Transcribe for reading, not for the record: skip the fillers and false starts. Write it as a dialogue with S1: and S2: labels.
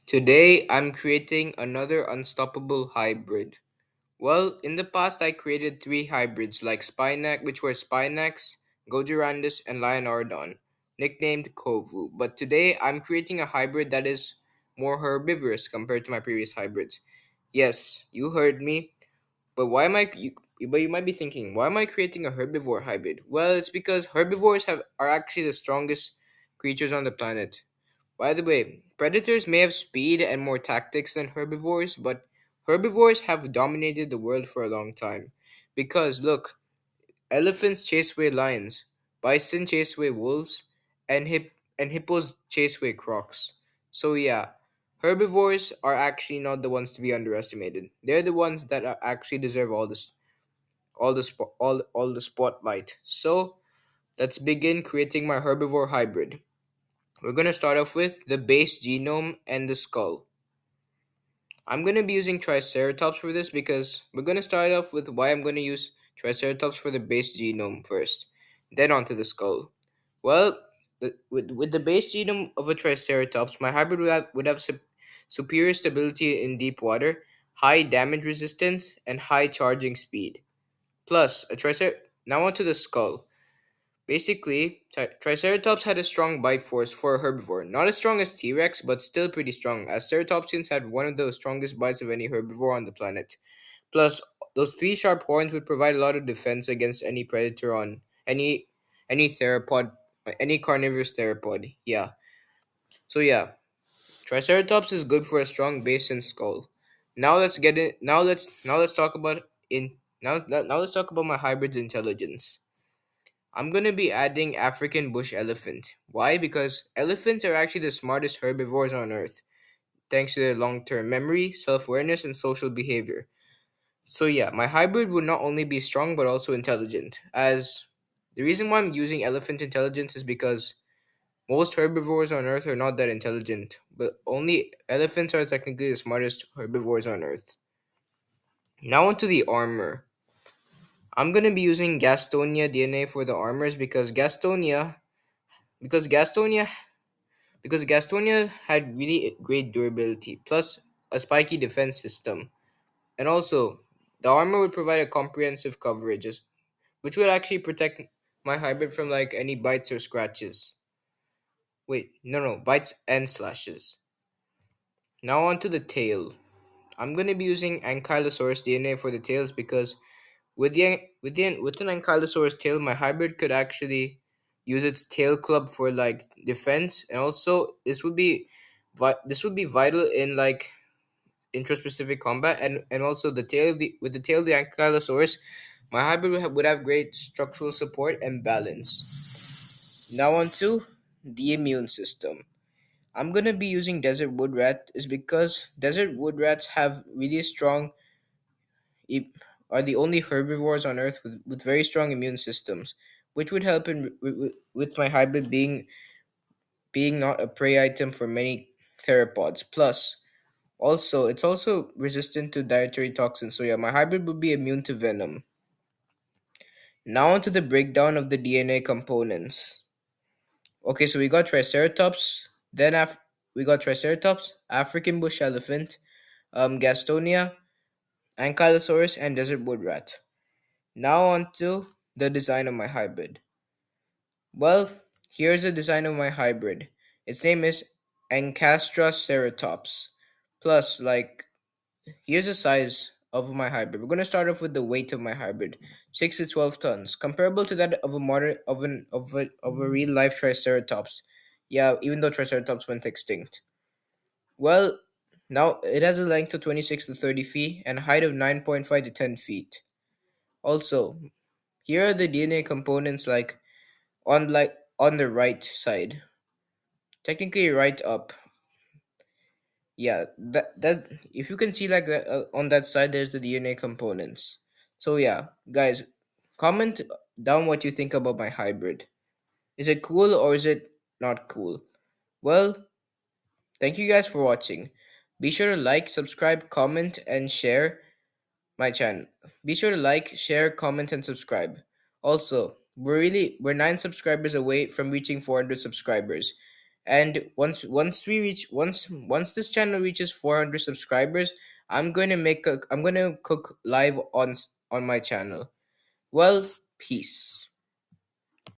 S1: Today, I'm creating another unstoppable hybrid. Well, in the past, I created three hybrids like which were Spinax, Gojirandus, and Lionardon, nicknamed Kovu. But today, I'm creating a hybrid that is more herbivorous compared to my previous hybrids. Yes, you heard me. But why am I? But you might be thinking, why am I creating a herbivore hybrid? Well, it's because herbivores are actually the strongest creatures on the planet. By the way, predators may have speed and more tactics than herbivores, but herbivores have dominated the world for a long time. Because look, elephants chase away lions, bison chase away wolves, and hippos chase away crocs. So yeah, herbivores are actually not the ones to be underestimated. They're the ones that actually deserve all the spotlight. So let's begin creating my herbivore hybrid. We're going to start off with the base genome and the skull. I'm going to be using Triceratops for this because we're going to start off with why I'm going to use Triceratops for the base genome first, then onto the skull. Well, with the base genome of a Triceratops, my hybrid would have superior stability in deep water, high damage resistance, and high charging speed. Plus, now onto the skull. Basically, Triceratops had a strong bite force for a herbivore. Not as strong as T Rex, but still pretty strong, as Ceratopsians had one of the strongest bites of any herbivore on the planet. Plus, those three sharp horns would provide a lot of defense against any predator on any theropod, any carnivorous theropod. Yeah. So yeah, Triceratops is good for a strong base and skull. Now let's get it. Now let's talk about in now let's talk about my hybrid's intelligence. I'm gonna be adding African bush elephant. Why? Because elephants are actually the smartest herbivores on earth, thanks to their long term memory, self awareness, and social behavior. So, yeah, my hybrid would not only be strong but also intelligent. As the reason why I'm using elephant intelligence is because most herbivores on earth are not that intelligent, but only elephants are technically the smartest herbivores on earth. Now, onto the armor. I'm gonna be using Gastonia DNA for the armors because Gastonia because Gastonia had really great durability, plus a spiky defense system. And also, the armor would provide a comprehensive coverage, which would actually protect my hybrid from like any bites or scratches. Wait, no, bites and slashes. Now onto the tail. I'm gonna be using Ankylosaurus DNA for the tails because with an Ankylosaurus tail, my hybrid could actually use its tail club for like defense, and also this would be vital in like intraspecific combat, and also with the tail of the Ankylosaurus, my hybrid would have great structural support and balance. Now on to the immune system. I'm gonna be using desert wood rat is because desert wood rats have really strong e- are the only herbivores on earth with very strong immune systems, which would help with my hybrid being not a prey item for many theropods. Plus, also, it's also resistant to dietary toxins. So yeah, my hybrid would be immune to venom. Now onto the breakdown of the DNA components. Okay, so we got Triceratops, African bush elephant, Gastonia, Ankylosaurus, and desert wood rat. Now onto the design of my hybrid. Well, here's the design of my hybrid. Its name is Ancastra ceratops. Plus, like, here's the size of my hybrid. We're gonna start off with the weight of my hybrid, 6 to 12 tons, comparable to that of a modern of a real life Triceratops. Yeah, even though Triceratops went extinct. Well, now it has a length of 26 to 30 feet and a height of 9.5 to 10 feet. Also, here are the DNA components on the right side, technically right up. Yeah, that if you can see like that on that side, there's the DNA components. So yeah, guys, comment down what you think about my hybrid. Is it cool or is it not cool? Well, thank you guys for watching. Be sure to like, subscribe, comment, and share my channel. Be sure to like, share, comment, and subscribe. Also, we're 9 subscribers away from reaching 400 subscribers. And once this channel reaches 400 subscribers, I'm going to cook live on my channel. Well, peace.